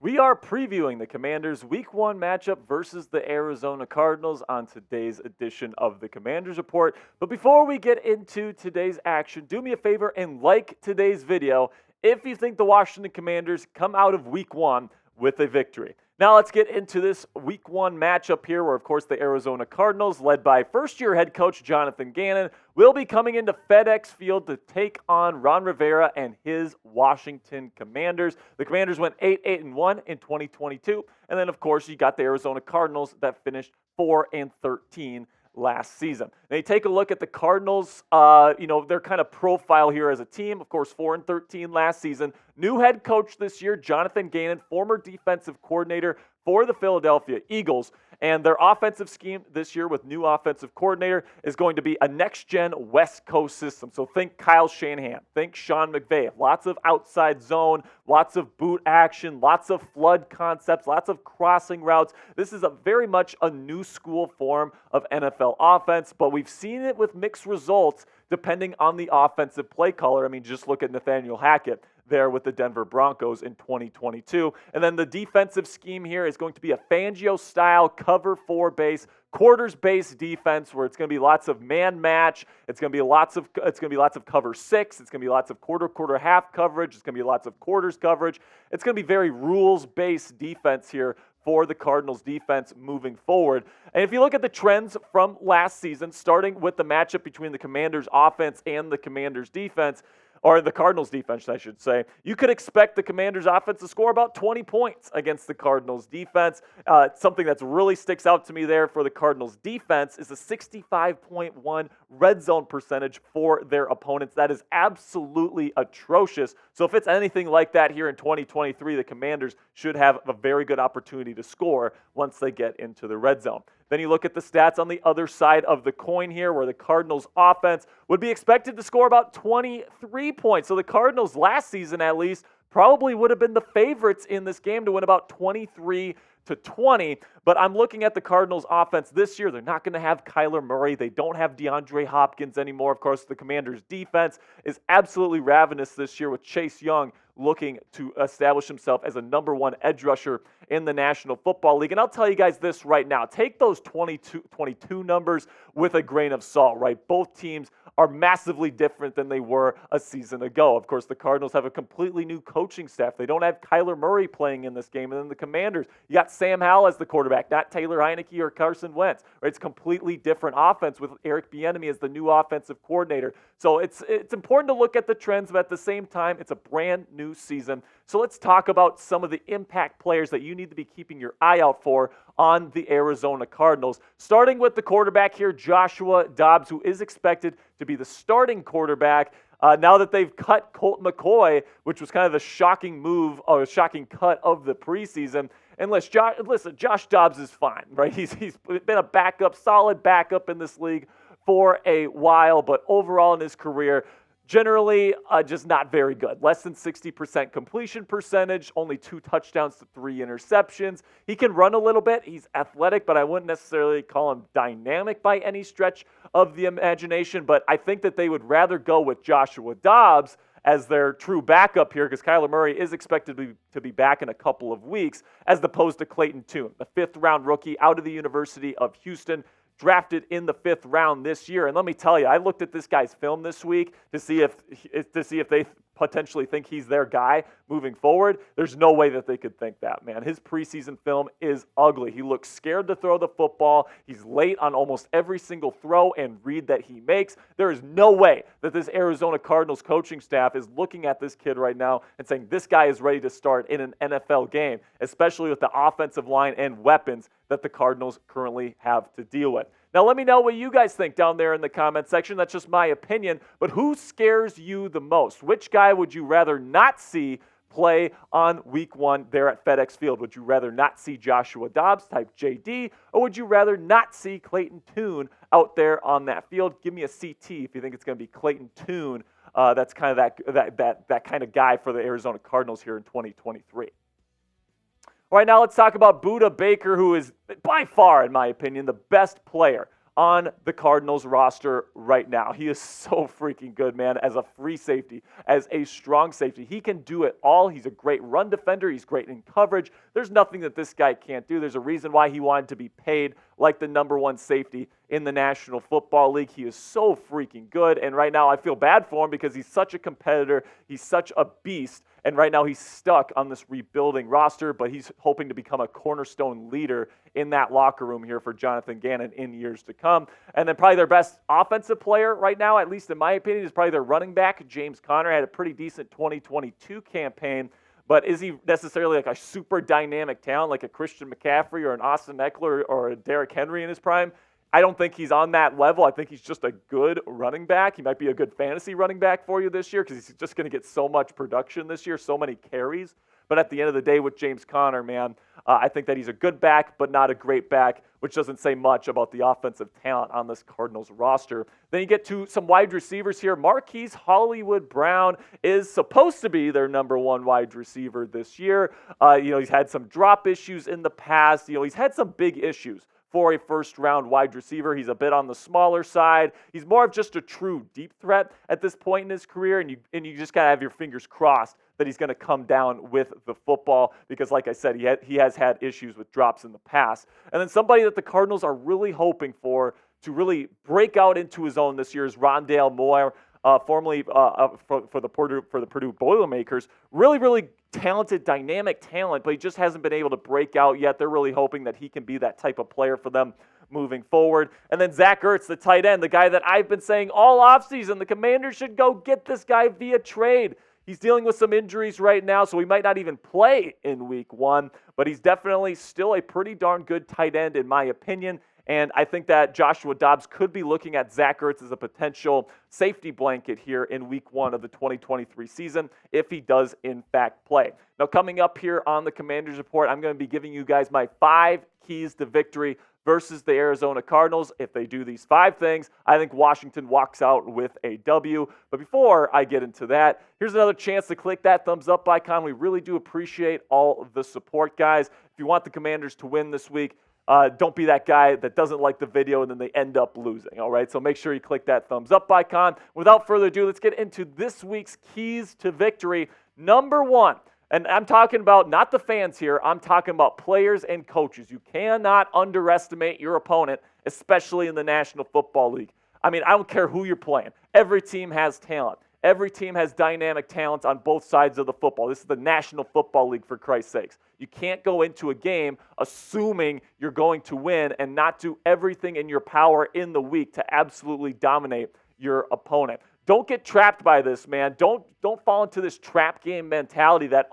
We are previewing the Commanders' Week 1 matchup versus the Arizona Cardinals on today's edition of the Commanders Report. But before we get into today's action, do me a favor and like today's video if you think the Washington Commanders come out of Week 1 with a victory. Now let's get into this Week 1 matchup here where, of course, the Arizona Cardinals, led by first-year head coach Jonathan Gannon, will be coming into FedEx Field to take on Ron Rivera and his Washington Commanders. The Commanders went 8-1 in 2022, and then, of course, you got the Arizona Cardinals that finished 4-13 last season. Now you take a look at the Cardinals, their kind of profile here as a team. Of course, 4-13 last season. New head coach this year, Jonathan Gannon, former defensive coordinator for the Philadelphia Eagles. And their offensive scheme this year with new offensive coordinator is going to be a next-gen West Coast system. So think Kyle Shanahan, think Sean McVay. Lots of outside zone, lots of boot action, lots of flood concepts, lots of crossing routes. This is very much a new school form of NFL offense, but we've seen it with mixed results depending on the offensive play caller. I mean, just look at Nathaniel Hackett there with the Denver Broncos in 2022. And then the defensive scheme here is going to be a Fangio-style cover 4 base, quarters-based defense where it's going to be lots of man match. It's going to be lots of cover 6. It's going to be lots of quarter half coverage. It's going to be lots of quarters coverage. It's going to be very rules-based defense here for the Cardinals defense moving forward. And if you look at the trends from last season, starting with the matchup between the Commanders offense and the Commanders defense, or the Cardinals defense, I should say, you could expect the Commanders offense to score about 20 points against the Cardinals defense. Something that really sticks out to me there for the Cardinals defense is a 65.1 red zone percentage for their opponents. That is absolutely atrocious. So if it's anything like that here in 2023, the Commanders should have a very good opportunity to score once they get into the red zone. Then you look at the stats on the other side of the coin here where the Cardinals offense would be expected to score about 23 points. So the Cardinals last season at least probably would have been the favorites in this game to win about 23-20. But I'm looking at the Cardinals offense this year. They're not going to have Kyler Murray. They don't have DeAndre Hopkins anymore. Of course, the Commanders defense is absolutely ravenous this year with Chase Young looking to establish himself as a number 1 edge rusher in the National Football League. And I'll tell you guys this right now. Take those 22 numbers with a grain of salt, right? Both teams are massively different than they were a season ago. Of course, the Cardinals have a completely new coaching staff. They don't have Kyler Murray playing in this game. And then the Commanders, you got Sam Howell as the quarterback, not Taylor Heineke or Carson Wentz. Right? It's a completely different offense with Eric Bieniemy as the new offensive coordinator. So it's important to look at the trends, but at the same time, it's a brand new season. So let's talk about some of the impact players that you need to be keeping your eye out for on the Arizona Cardinals. Starting with the quarterback here, Joshua Dobbs, who is expected to be the starting quarterback now that they've cut Colt McCoy, which was kind of a shocking move, or a shocking cut of the preseason. And listen, Josh Dobbs is fine, right? He's been a backup, solid backup in this league for a while, but overall in his career, generally just not very good. Less than 60% completion percentage, only 2 touchdowns to 3 interceptions. He can run a little bit. He's athletic, but I wouldn't necessarily call him dynamic by any stretch of the imagination. But I think that they would rather go with Joshua Dobbs as their true backup here because Kyler Murray is expected to be back in a couple of weeks as opposed to Clayton Tune, the 5th-round rookie out of the University of Houston, drafted in the 5th round this year. And let me tell you, I looked at this guy's film this week to see if they potentially think he's their guy moving forward. There's no way that they could think that, man. His preseason film is ugly. He looks scared to throw the football. He's late on almost every single throw and read that he makes. There is no way that this Arizona Cardinals coaching staff is looking at this kid right now and saying this guy is ready to start in an NFL game, especially with the offensive line and weapons that the Cardinals currently have to deal with. Now, let me know what you guys think down there in the comment section. That's just my opinion. But who scares you the most? Which guy would you rather not see play on Week 1 there at FedEx Field? Would you rather not see Joshua Dobbs, type JD, or would you rather not see Clayton Tune out there on that field? Give me a CT if you think it's going to be Clayton Tune. That's kind of that kind of guy for the Arizona Cardinals here in 2023. All right, now let's talk about Budda Baker, who is by far, in my opinion, the best player on the Cardinals roster right now. He is so freaking good, man, as a free safety, as a strong safety. He can do it all. He's a great run defender. He's great in coverage. There's nothing that this guy can't do. There's a reason why he wanted to be paid like the #1 safety in the National Football League. He is so freaking good, and right now I feel bad for him because he's such a competitor. He's such a beast, and right now he's stuck on this rebuilding roster, but he's hoping to become a cornerstone leader in that locker room here for Jonathan Gannon in years to come. And then probably their best offensive player right now, at least in my opinion, is probably their running back. James Conner had a pretty decent 2022 campaign, but is he necessarily like a super dynamic talent like a Christian McCaffrey or an Austin Eckler or a Derrick Henry in his prime? I don't think he's on that level. I think he's just a good running back. He might be a good fantasy running back for you this year because he's just going to get so much production this year, so many carries. But at the end of the day with James Conner, man, I think that he's a good back, but not a great back, which doesn't say much about the offensive talent on this Cardinals roster. Then you get to some wide receivers here. Marquise Hollywood Brown is supposed to be their #1 wide receiver this year. He's had some drop issues in the past. He's had some big issues for a first-round wide receiver. He's a bit on the smaller side. He's more of just a true deep threat at this point in his career, and you just got to have your fingers crossed that he's going to come down with the football because, like I said, he has had issues with drops in the past. And then somebody that the Cardinals are really hoping for to really break out into his own this year is Rondale Moore, formerly for the Purdue Boilermakers. Really talented, dynamic talent, but he just hasn't been able to break out yet. They're really hoping that he can be that type of player for them moving forward. And then Zach Ertz, the tight end, the guy that I've been saying all offseason, the Commanders should go get this guy via trade. He's dealing with some injuries right now, so he might not even play in week 1, but he's definitely still a pretty darn good tight end in my opinion. And I think that Joshua Dobbs could be looking at Zach Ertz as a potential safety blanket here in week 1 of the 2023 season if he does in fact play. Now coming up here on the Commanders Report, I'm going to be giving you guys my 5 keys to victory versus the Arizona Cardinals. If they do these 5 things, I think Washington walks out with a W. But before I get into that, here's another chance to click that thumbs up icon. We really do appreciate all of the support, guys. If you want the Commanders to win this week, don't be that guy that doesn't like the video and then they end up losing, all right? So make sure you click that thumbs up icon. Without further ado, let's get into this week's keys to victory. Number 1, and I'm talking about not the fans here, I'm talking about players and coaches. You cannot underestimate your opponent, especially in the National Football League. I mean, I don't care who you're playing. Every team has talent. Every team has dynamic talent on both sides of the football. This is the National Football League, for Christ's sakes. You can't go into a game assuming you're going to win and not do everything in your power in the week to absolutely dominate your opponent. Don't get trapped by this, man. Don't fall into this trap game mentality that,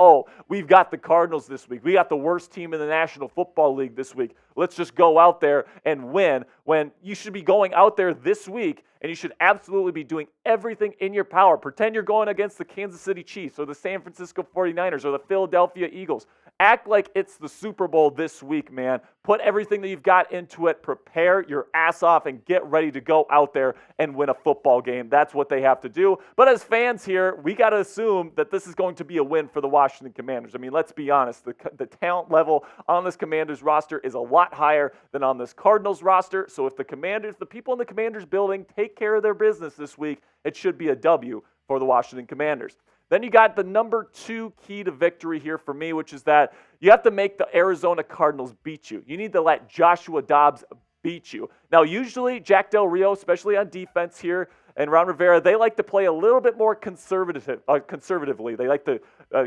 we've got the Cardinals this week. We got the worst team in the National Football League this week. Let's just go out there and win, when you should be going out there this week and you should absolutely be doing everything in your power. Pretend you're going against the Kansas City Chiefs or the San Francisco 49ers or the Philadelphia Eagles. Act like it's the Super Bowl this week, man. Put everything that you've got into it. Prepare your ass off and get ready to go out there and win a football game. That's what they have to do. But as fans here, we got to assume that this is going to be a win for the Washington Commanders. I mean, let's be honest. The talent level on this Commanders roster is a lot higher than on this Cardinals roster. So if the people in the Commanders building take care of their business this week, it should be a W for the Washington Commanders. Then you got the number 2 key to victory here for me, which is that you have to make the Arizona Cardinals beat you. You need to let Joshua Dobbs beat you. Now, usually Jack Del Rio, especially on defense here, and Ron Rivera, they like to play a little bit more conservatively. They like to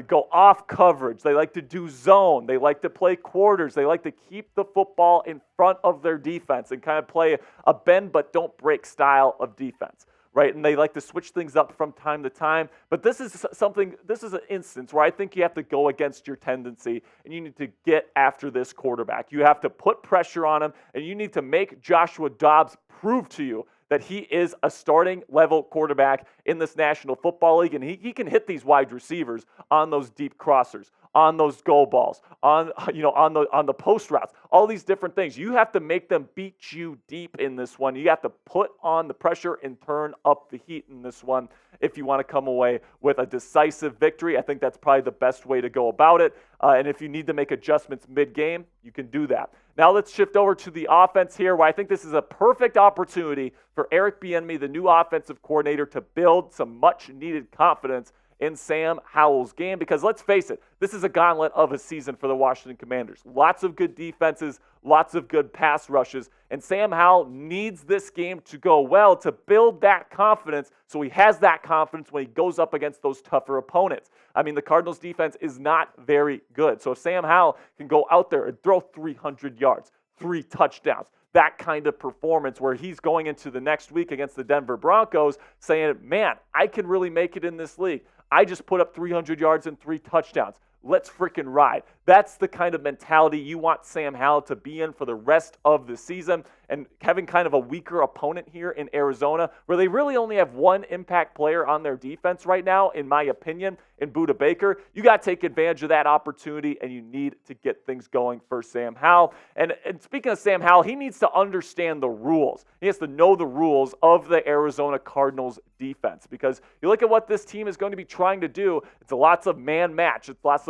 go off coverage. They like to do zone. They like to play quarters. They like to keep the football in front of their defense and kind of play a bend but don't break style of defense. Right, and they like to switch things up from time to time. But this is an instance where I think you have to go against your tendency and you need to get after this quarterback. You have to put pressure on him and you need to make Joshua Dobbs prove to you that he is a starting level quarterback in this National Football League, and he can hit these wide receivers on those deep crossers, on those goal balls, on the post routes, all these different things. You have to make them beat you deep in this one. You have to put on the pressure and turn up the heat in this one if you want to come away with a decisive victory. I think that's probably the best way to go about it. And if you need to make adjustments mid-game, you can do that. Now let's shift over to the offense here, where I think this is a perfect opportunity for Eric Bieniemy, the new offensive coordinator, to build some much-needed confidence in Sam Howell's game, because let's face it, this is a gauntlet of a season for the Washington Commanders. Lots of good defenses, lots of good pass rushes, and Sam Howell needs this game to go well to build that confidence so he has that confidence when he goes up against those tougher opponents. I mean, the Cardinals defense is not very good. So if Sam Howell can go out there and throw 300 yards, 3 touchdowns, that kind of performance where he's going into the next week against the Denver Broncos saying, man, I can really make it in this league. I just put up 300 yards and 3 touchdowns. Let's freaking ride. That's the kind of mentality you want Sam Howell to be in for the rest of the season. And having kind of a weaker opponent here in Arizona, where they really only have one impact player on their defense right now, in my opinion, in Budda Baker, you got to take advantage of that opportunity, and you need to get things going for Sam Howell. And speaking of Sam Howell, he needs to understand the rules. He has to know the rules of the Arizona Cardinals defense, because you look at what this team is going to be trying to do. It's lots of man match. It's lots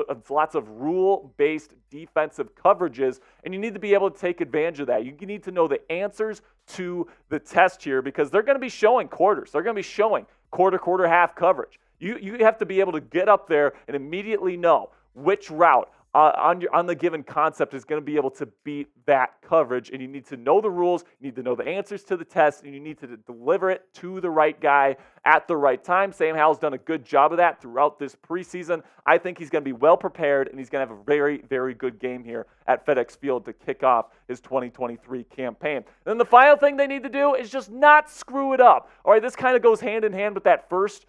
of rule-based defensive coverages, and you need to be able to take advantage of that. You need to know the answers to the test here, because they're going to be showing quarters. They're going to be showing quarter, half coverage. You have to be able to get up there and immediately know which route on the given concept is going to be able to beat that coverage, and you need to know the rules, you need to know the answers to the test, and you need to deliver it to the right guy at the right time. Sam Howell's done a good job of that throughout this preseason. I think he's going to be well prepared, and he's going to have a very, very good game here at FedEx Field to kick off his 2023 campaign. And then the final thing they need to do is just not screw it up. All right, this kind of goes hand in hand with that first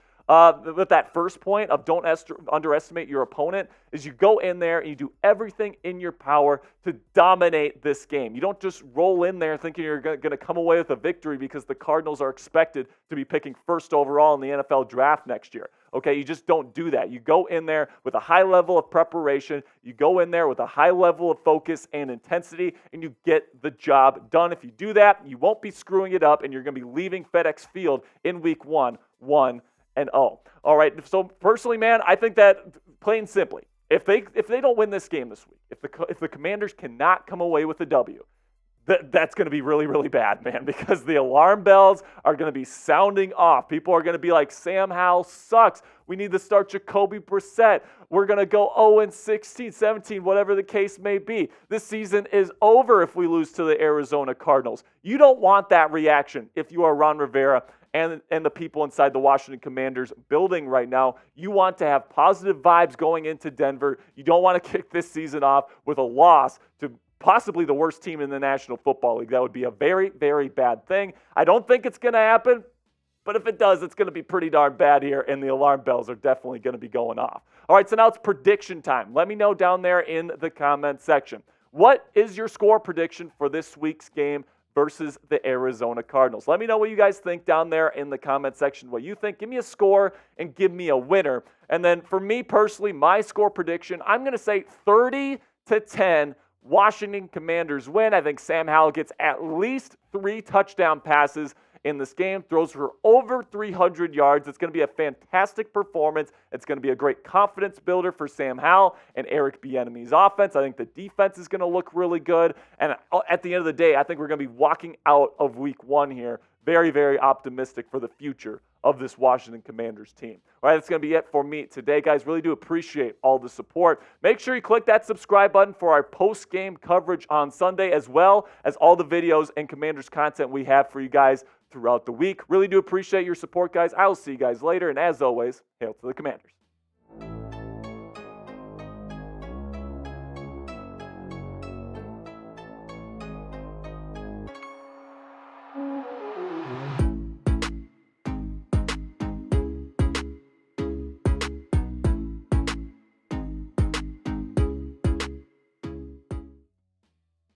point of don't underestimate your opponent, is you go in there and you do everything in your power to dominate this game. You don't just roll in there thinking you're going to come away with a victory because the Cardinals are expected to be picking first overall in the NFL draft next year. Okay, you just don't do that. You go in there with a high level of preparation. You go in there with a high level of focus and intensity, and you get the job done. If you do that, you won't be screwing it up, and you're going to be leaving FedEx Field in week 1-1-0. All right, so personally, man, I think that plain simply, if they don't win this game this week, if the Commanders cannot come away with a W, that's going to be really, really bad, man, because the alarm bells are going to be sounding off. People are going to be like, Sam Howell sucks. We need to start Jacoby Brissett. We're going to go 0-16, 17, whatever the case may be. This season is over if we lose to the Arizona Cardinals. You don't want that reaction if you are Ron Rivera and the people inside the Washington Commanders building right now. You want to have positive vibes going into Denver. You don't want to kick this season off with a loss to possibly the worst team in the National Football League. That would be a very, very bad thing. I don't think it's going to happen, but if it does, it's going to be pretty darn bad here, and the alarm bells are definitely going to be going off. All right, so now it's prediction time. Let me know down there in the comment section. What is your score prediction for this week's game versus the Arizona Cardinals? Let me know what you guys think down there in the comment section. What you think. Give me a score and give me a winner. And then for me personally, my score prediction, I'm going to say 30-10. Washington Commanders win. I think Sam Howell gets at least 3 touchdown passes in this game, throws for over 300 yards. It's going to be a fantastic performance. It's going to be a great confidence builder for Sam Howell and Eric Bieniemy's offense. I think the defense is going to look really good. And at the end of the day, I think we're going to be walking out of week 1 here very, very optimistic for the future of this Washington Commanders team. All right, that's going to be it for me today, guys. Really do appreciate all the support. Make sure you click that subscribe button for our post-game coverage on Sunday, as well as all the videos and Commanders content we have for you guys throughout the week. Really do appreciate your support, guys. I will see you guys later, and as always, hail to the Commanders.